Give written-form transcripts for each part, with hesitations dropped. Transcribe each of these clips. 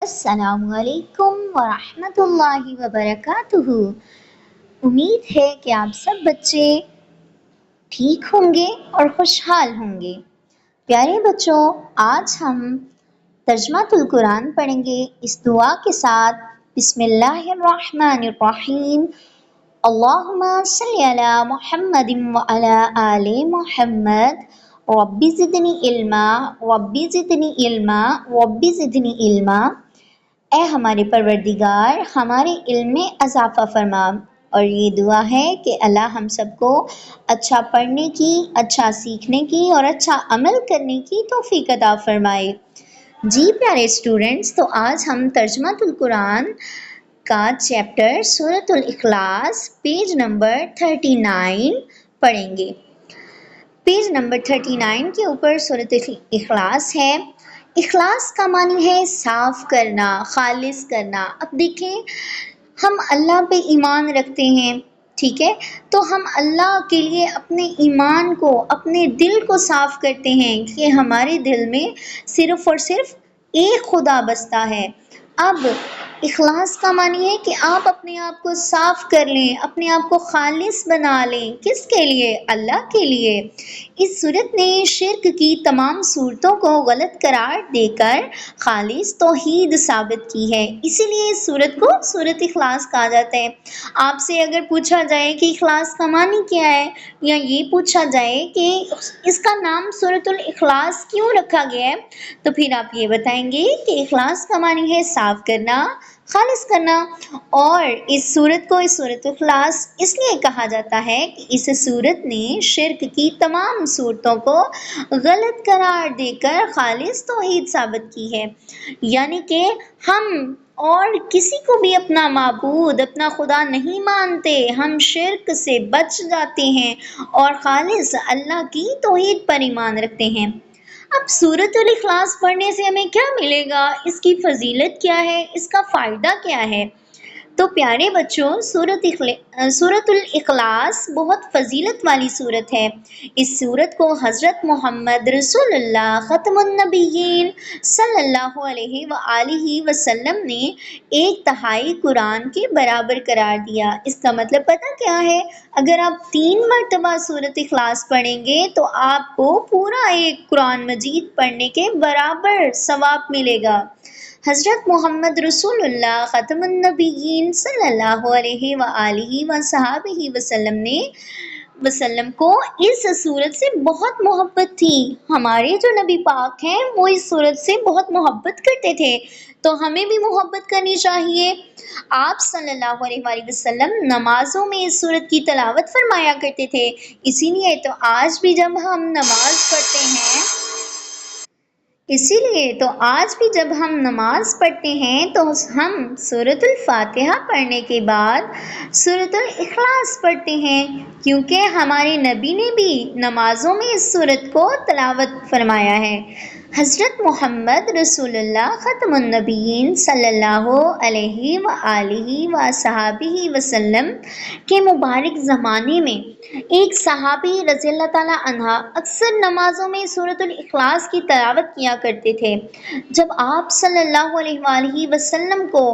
السلام علیکم ورحمۃ اللہ وبرکاتہ۔ امید ہے کہ آپ سب بچے ٹھیک ہوں گے اور خوشحال ہوں گے۔ پیارے بچوں، آج ہم ترجمۃ القرآن پڑھیں گے اس دعا کے ساتھ۔ بسم اللہ الرحمن الرحیم۔ اللہم صلی علی محمد وعلی آل محمد رب زدنی علما رب زدنی علما رب زدنی علما۔ اے ہمارے پروردگار، ہمارے علم میں اضافہ فرما۔ اور یہ دعا ہے کہ اللہ ہم سب کو اچھا پڑھنے کی، اچھا سیکھنے کی اور اچھا عمل کرنے کی توفیق عطا فرمائے۔ جی پیارے اسٹوڈنٹس، تو آج ہم ترجمۃ القرآن کا چیپٹر سورۃ الاخلاص پیج نمبر 39 پڑھیں گے۔ پیج نمبر 39 کے اوپر سورۃ الاخلاص ہے۔ اخلاص کا معنی ہے صاف کرنا، خالص کرنا۔ اب دیکھیں، ہم اللہ پہ ایمان رکھتے ہیں، ٹھیک ہے، تو ہم اللہ کے لیے اپنے ایمان کو، اپنے دل کو صاف کرتے ہیں کہ ہمارے دل میں صرف اور صرف ایک خدا بستا ہے۔ اب اخلاص کا معنی ہے کہ آپ اپنے آپ کو صاف کر لیں، اپنے آپ کو خالص بنا لیں۔ کس کے لیے؟ اللہ کے لیے۔ اس صورت نے شرک کی تمام صورتوں کو غلط قرار دے کر خالص توحید ثابت کی ہے، اسی لیے اس صورت کو سورۃ اخلاص کہا جاتا ہے۔ آپ سے اگر پوچھا جائے کہ اخلاص کا معنی کیا ہے، یا یہ پوچھا جائے کہ اس کا نام سورۃ الاخلاص کیوں رکھا گیا ہے، تو پھر آپ یہ بتائیں گے کہ اخلاص کا معنی ہے صاف کرنا، خالص کرنا۔ اور اس سورت کو سورۃ الاخلاص اس لیے کہا جاتا ہے کہ اس سورت نے شرک کی تمام صورتوں کو غلط قرار دے کر خالص توحید ثابت کی ہے، یعنی کہ ہم اور کسی کو بھی اپنا معبود، اپنا خدا نہیں مانتے، ہم شرک سے بچ جاتے ہیں اور خالص اللہ کی توحید پر ایمان رکھتے ہیں۔ اب سورۃ الاخلاص پڑھنے سے ہمیں کیا ملے گا؟ اس کی فضیلت کیا ہے؟ اس کا فائدہ کیا ہے؟ تو پیارے بچوں، سورۃ الاخلاص بہت فضیلت والی سورت ہے۔ اس سورت کو حضرت محمد رسول اللہ ختم النبیین صلی اللہ علیہ وآلہ وسلم نے 1/3 قرآن کے برابر قرار دیا۔ اس کا مطلب پتہ کیا ہے؟ اگر آپ 3 مرتبہ سورۃ اخلاص پڑھیں گے تو آپ کو پورا ایک قرآن مجید پڑھنے کے برابر ثواب ملے گا۔ حضرت محمد رسول اللہ ختم النبیین صلی اللہ علیہ وآلہ وصحبہ وسلم کو اس سورت سے بہت محبت تھی۔ ہمارے جو نبی پاک ہیں وہ اس سورت سے بہت محبت کرتے تھے، تو ہمیں بھی محبت کرنی چاہیے۔ آپ صلی اللہ علیہ وآلہ وسلم نمازوں میں اس سورت کی تلاوت فرمایا کرتے تھے، اسی لیے تو آج بھی جب ہم نماز پڑھتے ہیں تو ہم سورۃ الفاتحہ پڑھنے کے بعد سورۃ الاخلاص پڑھتے ہیں، کیونکہ ہمارے نبی نے بھی نمازوں میں اس سورت کو تلاوت فرمایا ہے۔ حضرت محمد رسول اللہ ختم النبیین صلی اللہ علیہ وآلہ وصحبہ وسلم کے مبارک زمانے میں ایک صحابی رضی اللہ تعالیٰ عنہ اکثر نمازوں میں سورۃ الاخلاص کی تلاوت کیا کرتے تھے۔ جب آپ صلی اللہ علیہ وآلہ وسلم کو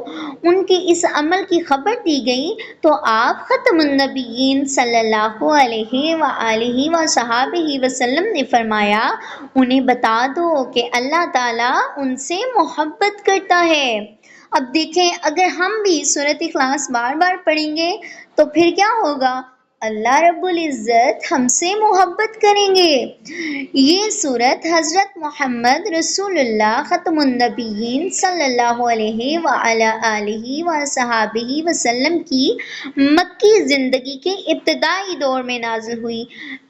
ان کے اس عمل کی خبر دی گئی تو آپ ختم النبیین صلی اللہ علیہ وآلہ وصحبہ وسلم نے فرمایا، انہیں بتا دو کہ اللہ تعالیٰ ان سے محبت کرتا ہے۔ اب دیکھیں، اگر ہم بھی سورۃ اخلاص بار بار پڑھیں گے تو پھر کیا ہوگا؟ اللہ رب العزت ہم سے محبت کریں گے۔ یہ سورت حضرت محمد رسول اللہ ختم النبیین صلی اللہ علیہ وآلہ وصحبہ وسلم کی مکی زندگی کے ابتدائی دور میں نازل ہوئی۔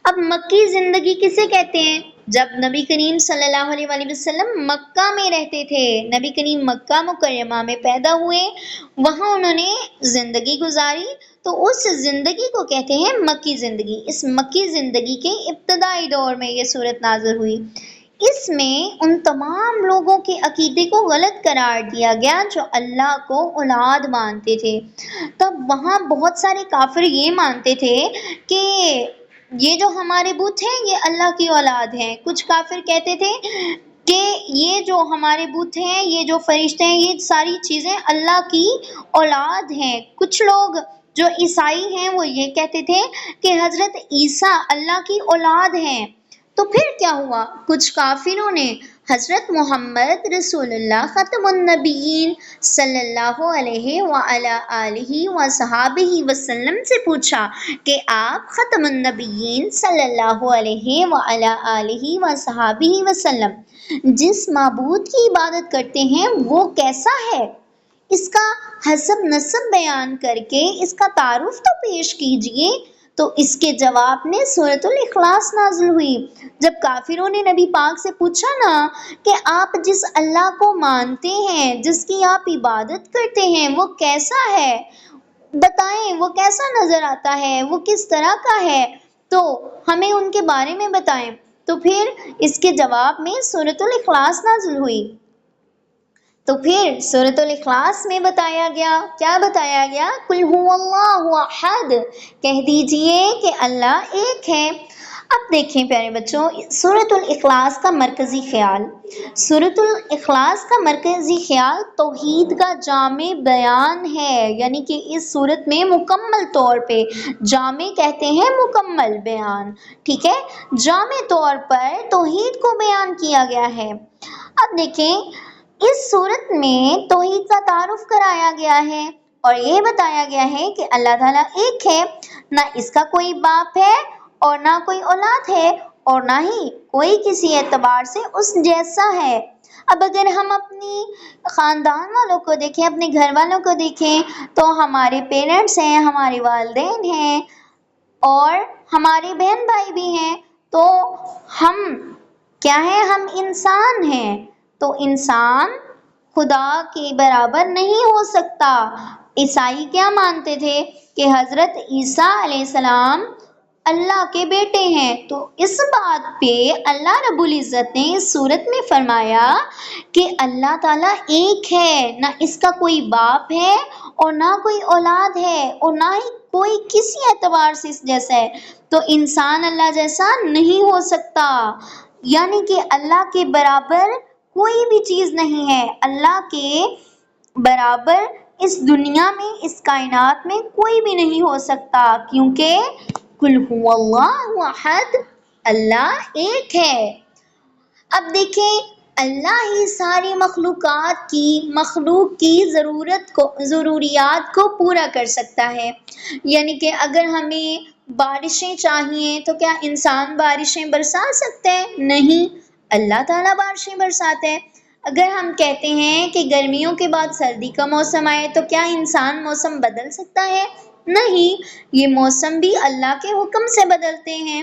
اب مکی زندگی کسے کہتے ہیں؟ جب نبی کریم صلی اللہ علیہ وآلہ وسلم مکہ میں رہتے تھے، نبی کریم مکہ مکرمہ میں پیدا ہوئے، وہاں انہوں نے زندگی گزاری، تو اس زندگی کو کہتے ہیں مکی زندگی۔ اس مکی زندگی کے ابتدائی دور میں یہ سورت نازل ہوئی۔ اس میں ان تمام لوگوں کے عقیدے کو غلط قرار دیا گیا جو اللہ کو اولاد مانتے تھے۔ تب وہاں بہت سارے کافر یہ مانتے تھے کہ یہ جو ہمارے بت ہیں یہ اللہ کی اولاد ہیں۔ کچھ کافر کہتے تھے کہ یہ جو ہمارے بت ہیں، یہ جو فرشتے ہیں، یہ ساری چیزیں اللہ کی اولاد ہیں۔ کچھ لوگ جو عیسائی ہیں وہ یہ کہتے تھے کہ حضرت عیسیٰ اللہ کی اولاد ہیں۔ تو پھر کیا ہوا؟ کچھ کافروں نے حضرت محمد رسول اللہ ختم النبیین صلی اللہ علیہ وعلی آلہ وصحابہ وسلم سے پوچھا کہ آپ ختم النبیین صلی اللہ علیہ وعلی آلہ وصحابہ وسلم جس معبود کی عبادت کرتے ہیں وہ کیسا ہے؟ اس کا حسب نسب بیان کر کے اس کا تعارف تو پیش کیجئے۔ تو اس کے جواب میں سورۃ الاخلاص نازل ہوئی۔ جب کافروں نے نبی پاک سے پوچھا نا کہ آپ جس اللہ کو مانتے ہیں، جس کی آپ عبادت کرتے ہیں، وہ کیسا ہے، بتائیں وہ کیسا نظر آتا ہے، وہ کس طرح کا ہے، تو ہمیں ان کے بارے میں بتائیں۔ تو پھر اس کے جواب میں سورۃ الاخلاص نازل ہوئی۔ تو پھر سورۃ الاخلاص میں بتایا گیا، کیا بتایا گیا؟ قل هو اللہ احد، کہہ دیجئے کہ اللہ ایک ہے۔ اب دیکھیں پیارے بچوں، سورۃ الاخلاص کا مرکزی خیال، سورۃ الاخلاص کا مرکزی خیال توحید کا جامع بیان ہے، یعنی کہ اس سورت میں مکمل طور پہ، جامع کہتے ہیں مکمل بیان، ٹھیک ہے، جامع طور پر توحید کو بیان کیا گیا ہے۔ اب دیکھیں اس صورت میں توحید کا تعارف کرایا گیا ہے اور یہ بتایا گیا ہے کہ اللہ تعالیٰ ایک ہے، نہ اس کا کوئی باپ ہے اور نہ کوئی اولاد ہے اور نہ ہی کوئی کسی اعتبار سے اس جیسا ہے۔ اب اگر ہم اپنی خاندان والوں کو دیکھیں، اپنے گھر والوں کو دیکھیں، تو ہمارے پیرنٹس ہیں، ہمارے والدین ہیں اور ہمارے بہن بھائی بھی ہیں، تو ہم کیا ہیں؟ ہم انسان ہیں۔ تو انسان خدا کے برابر نہیں ہو سکتا۔ عیسائی کیا مانتے تھے؟ کہ حضرت عیسیٰ علیہ السلام اللہ کے بیٹے ہیں۔ تو اس بات پہ اللہ رب العزت نے اس صورت میں فرمایا کہ اللہ تعالیٰ ایک ہے، نہ اس کا کوئی باپ ہے اور نہ کوئی اولاد ہے اور نہ ہی کوئی کسی اعتبار سے اس جیسا ہے۔ تو انسان اللہ جیسا نہیں ہو سکتا، یعنی کہ اللہ کے برابر کوئی بھی چیز نہیں ہے۔ اللہ کے برابر اس دنیا میں، اس کائنات میں کوئی بھی نہیں ہو سکتا، کیونکہ قل هو اللہ احد، اللہ ایک ہے۔ اب دیکھیں اللہ ہی ساری مخلوق کی ضروریات کو پورا کر سکتا ہے، یعنی کہ اگر ہمیں بارشیں چاہیے تو کیا انسان بارشیں برسا سکتے ہیں؟ نہیں، اللہ تعالیٰ بارشیں برساتے ہیں۔ اگر ہم کہتے ہیں کہ گرمیوں کے بعد سردی کا موسم آئے تو کیا انسان موسم بدل سکتا ہے؟ نہیں، یہ موسم بھی اللہ کے حکم سے بدلتے ہیں۔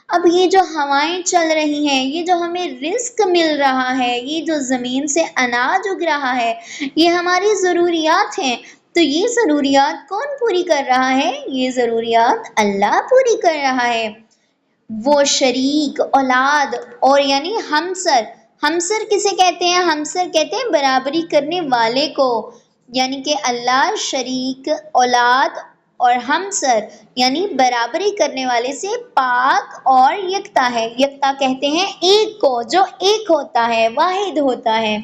اب یہ جو ہوائیں چل رہی ہیں، یہ جو ہمیں رزق مل رہا ہے، یہ جو زمین سے اناج اگ رہا ہے، یہ ہماری ضروریات ہیں۔ تو یہ ضروریات کون پوری کر رہا ہے؟ یہ ضروریات اللہ پوری کر رہا ہے۔ وہ شریک، اولاد اور یعنی ہمسر کسے کہتے ہیں؟ ہمسر کہتے ہیں برابری کرنے والے کو، یعنی کہ اللہ شریک، اولاد اور ہمسر یعنی برابری کرنے والے سے پاک اور یکتا ہے۔ یکتا کہتے ہیں ایک کو، جو ایک ہوتا ہے، واحد ہوتا ہے۔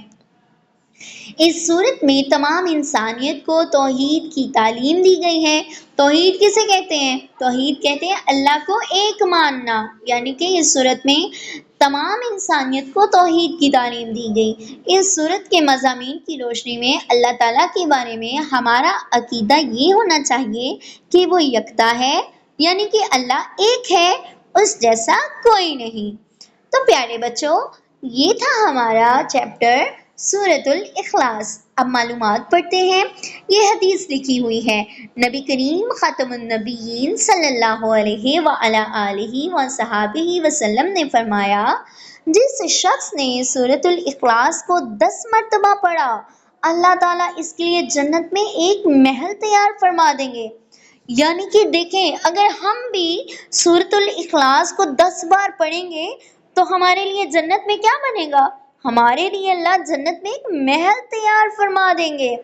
اس صورت میں تمام انسانیت کو توحید کی تعلیم دی گئی ہے۔ توحید کسے کہتے ہیں؟ توحید کہتے ہیں اللہ کو ایک ماننا، یعنی کہ اس صورت میں تمام انسانیت کو توحید کی تعلیم دی گئی۔ اس صورت کے مضامین کی روشنی میں اللہ تعالیٰ کے بارے میں ہمارا عقیدہ یہ ہونا چاہیے کہ وہ یکتا ہے، یعنی کہ اللہ ایک ہے، اس جیسا کوئی نہیں۔ تو پیارے بچوں، یہ تھا ہمارا چیپٹر سورۃ الاخلاص۔ اب معلومات پڑھتے ہیں۔ یہ حدیث لکھی ہوئی ہے، نبی کریم خاتم النبیین صلی اللہ علیہ وعلی آلہ وصحابہ وسلم نے فرمایا، جس شخص نے سورۃ الاخلاص کو 10 مرتبہ پڑھا، اللہ تعالیٰ اس کے لیے جنت میں ایک محل تیار فرما دیں گے۔ یعنی کہ دیکھیں، اگر ہم بھی سورۃ الاخلاص کو 10 بار پڑھیں گے تو ہمارے لیے جنت میں کیا بنے گا؟ ہمارے لیے اللہ جنت میں ایک محل تیار فرما دیں گے۔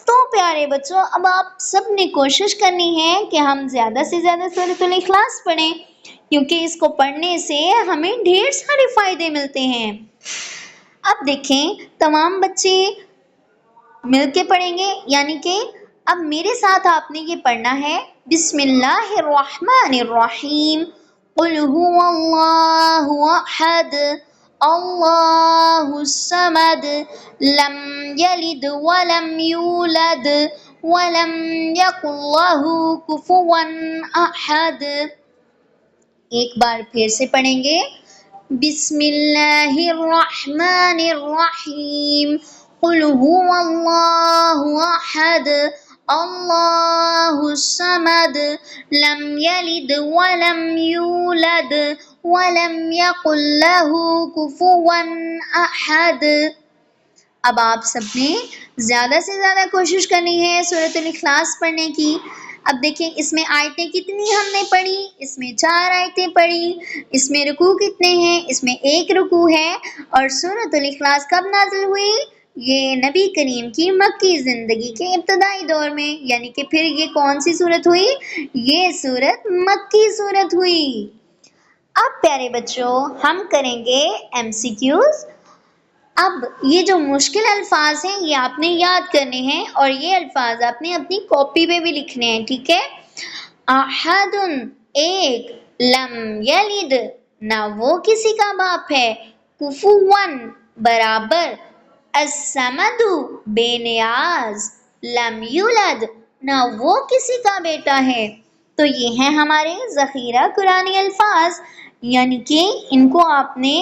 تو پیارے بچوں، اب آپ سب نے کوشش کرنی ہے کہ ہم زیادہ سے زیادہ سورۃ الاخلاص پڑھیں، کیونکہ اس کو پڑھنے سے ہمیں ڈھیر سارے فائدے ملتے ہیں۔ اب دیکھیں تمام بچے مل کے پڑھیں گے، یعنی کہ اب میرے ساتھ آپ نے یہ پڑھنا ہے، بسم اللہ الرحمن الرحیم، قل هو اللہ احد اللہ الصمد لم یلد ولم یولد ولم یکن لہ کفوا احد۔ ایک بار پھر سے پڑھیں گے، بسم اللہ الرحمن الرحیم، قل هو اللہ احد اللہ الصمد لم یلد ولم یولد ولم یکن لہ کفوا احد۔ اب آپ سب نے زیادہ سے زیادہ کوشش کرنی ہے سورۃ الاخلاص پڑھنے کی۔ اب دیکھیں اس میں آیتیں کتنی ہم نے پڑھی، اس میں 4 آیتیں پڑھی، اس میں رکوع کتنے ہیں، اس میں 1 رکوع ہے، اور سورۃ الاخلاص کب نازل ہوئی؟ یہ نبی کریم کی مکی زندگی کے ابتدائی دور میں، یعنی کہ پھر یہ کون سی صورت ہوئی؟ یہ صورت مکی صورت ہوئی۔ اب پیارے بچوں ہم کریں گے MCQs۔ اب یہ جو مشکل الفاظ ہیں یہ آپ نے یاد کرنے ہیں، اور یہ الفاظ آپ نے اپنی کاپی پہ بھی لکھنے ہیں، ٹھیک ہے؟ احد ایک، لم یلد نہ وہ کسی کا باپ ہے، کفوا برابر، الصمد بے نیاز، لم یولد نہ وہ کسی کا بیٹا ہے۔ تو یہ ہیں ہمارے ذخیرہ قرآنی الفاظ، یعنی کہ ان کو آپ نے،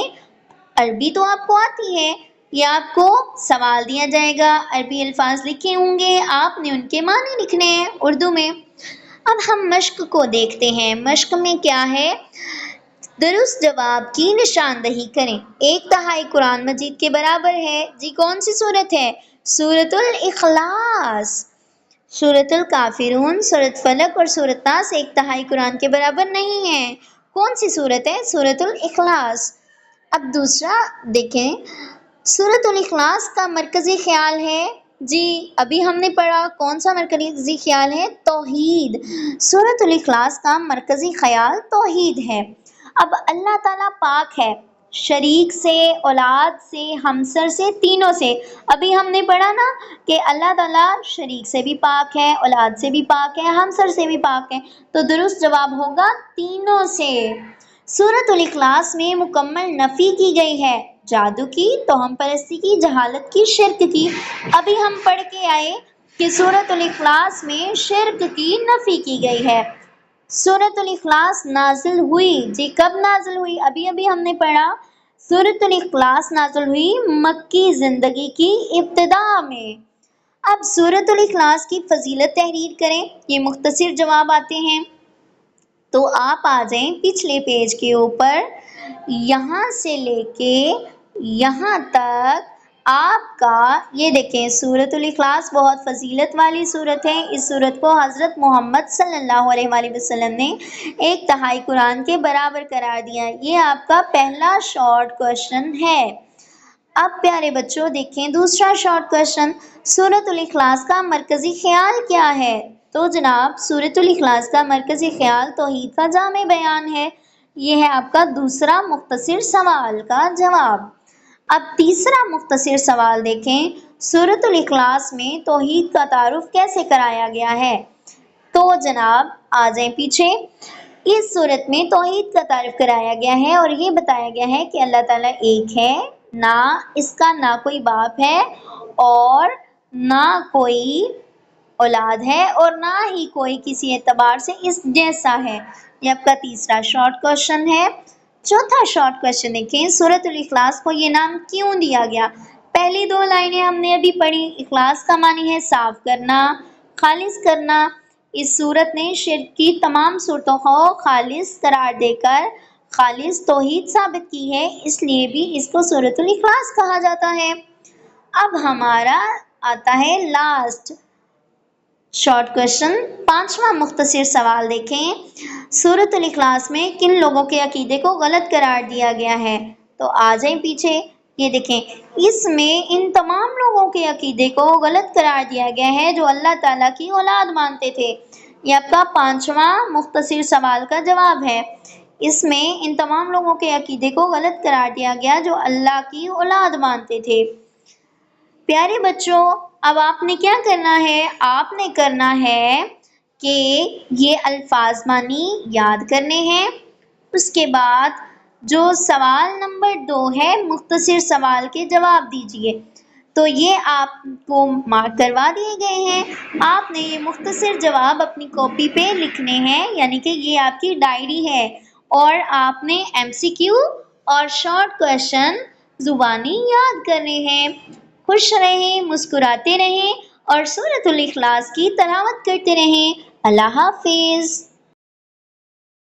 عربی تو آپ کو آتی ہے، یہ آپ کو سوال دیا جائے گا، عربی الفاظ لکھے ہوں گے، آپ نے ان کے معنی لکھنے ہیں اردو میں۔ اب ہم مشق کو دیکھتے ہیں، مشق میں کیا ہے؟ درست جواب کی نشاندہی کریں، 1/3 قرآن مجید کے برابر ہے۔ جی کون سی صورت ہے؟ سورۃ الاخلاص۔ سورۃ الکافرون، سورۃ فلق اور سورۃ ناس 1/3 قرآن کے برابر نہیں ہے۔ کون سی صورت ہے؟ سورۃ الاخلاص۔ اب دوسرا دیکھیں، سورۃ الاخلاص کا مرکزی خیال ہے، جی ابھی ہم نے پڑھا، کون سا مرکزی خیال ہے؟ توحید۔ سورۃ الاخلاص کا مرکزی خیال توحید ہے۔ اب اللہ تعالیٰ پاک ہے، شریک سے، اولاد سے، ہمسر سے، تینوں سے۔ ابھی ہم نے پڑھا نا کہ اللہ تعالیٰ شریک سے بھی پاک ہے، اولاد سے بھی پاک ہے، ہمسر سے بھی پاک ہے، تو درست جواب ہوگا تینوں سے۔ سورۃ الاخلاص میں مکمل نفی کی گئی ہے، جادو کی، توہم پرستی کی، جہالت کی، شرک کی۔ ابھی ہم پڑھ کے آئے کہ سورۃ الاخلاص میں شرک کی نفی کی گئی ہے۔ سورۃ الاخلاص نازل ہوئی، جی کب نازل ہوئی؟ ابھی ہم نے پڑھا، سورۃ الاخلاص نازل ہوئی مکی زندگی کی ابتدا میں۔ اب سورۃ الاخلاص کی فضیلت تحریر کریں، یہ مختصر جواب آتے ہیں، تو آپ آ جائیں پچھلے پیج کے اوپر، یہاں سے لے کے یہاں تک آپ کا یہ دیکھیں، سورۃ الاخلاص بہت فضیلت والی صورت ہے۔ اس صورت کو حضرت محمد صلی اللہ علیہ وآلہ وسلم نے 1/3 قرآن کے برابر قرار دیا۔ یہ آپ کا پہلا شارٹ کوشچن ہے۔ اب پیارے بچوں دیکھیں دوسرا شارٹ کوشچن، سورۃ الاخلاص کا مرکزی خیال کیا ہے؟ تو جناب سورۃ الاخلاص کا مرکزی خیال توحید کا جامع بیان ہے۔ یہ ہے آپ کا دوسرا مختصر سوال کا جواب۔ اب تیسرا مختصر سوال دیکھیں، سورۃ الاخلاص میں توحید کا تعارف کیسے کرایا گیا ہے؟ تو جناب آ جائیں پیچھے، اس صورت میں توحید کا تعارف کرایا گیا ہے، اور یہ بتایا گیا ہے کہ اللہ تعالیٰ ایک ہے، نہ اس کا نہ کوئی باپ ہے، اور نہ کوئی اولاد ہے، اور نہ ہی کوئی کسی اعتبار سے اس جیسا ہے۔ یہ آپ کا تیسرا شارٹ کوشچن ہے۔ چوتھا شارٹ کوشچن دیکھیں، سورۃ الاخلاص کو یہ نام کیوں دیا گیا؟ پہلی 2 لائنیں ہم نے ابھی پڑھی، اخلاص کا معنی ہے صاف کرنا، خالص کرنا۔ اس صورت نے شرک کی تمام صورتوں کو خالص قرار دے کر خالص توحید ثابت کی ہے، اس لیے بھی اس کو سورۃ الاخلاص کہا جاتا ہے۔ اب ہمارا آتا ہے لاسٹ شارٹ کوشچن، 5واں مختصر سوال دیکھیں، سورۃ الاخلاص میں کن لوگوں کے عقیدے کو غلط قرار دیا گیا ہے؟ تو آ جائیں پیچھے، یہ دیکھیں اس میں ان تمام لوگوں کے عقیدے کو غلط قرار دیا گیا ہے جو اللہ تعالیٰ کی اولاد مانتے تھے۔ یہ آپ کا 5واں مختصر سوال کا جواب ہے۔ اس میں ان تمام لوگوں کے عقیدے کو غلط قرار دیا گیا جو اللہ کی اولاد مانتے تھے۔ پیارے بچوں، اب آپ نے کیا کرنا ہے؟ آپ نے کرنا ہے کہ یہ الفاظ معنی یاد کرنے ہیں۔ اس کے بعد جو سوال نمبر 2 ہے، مختصر سوال کے جواب دیجئے۔ تو یہ آپ کو مارک کروا دیے گئے ہیں۔ آپ نے یہ مختصر جواب اپنی کاپی پہ لکھنے ہیں، یعنی کہ یہ آپ کی ڈائری ہے، اور آپ نے MCQ اور شارٹ کویشچن زبانی یاد کرنے ہیں۔ خوش رہیں، مسکراتے رہیں اور سورۃ الاخلاص کی تلاوت کرتے رہیں۔ اللہ حافظ۔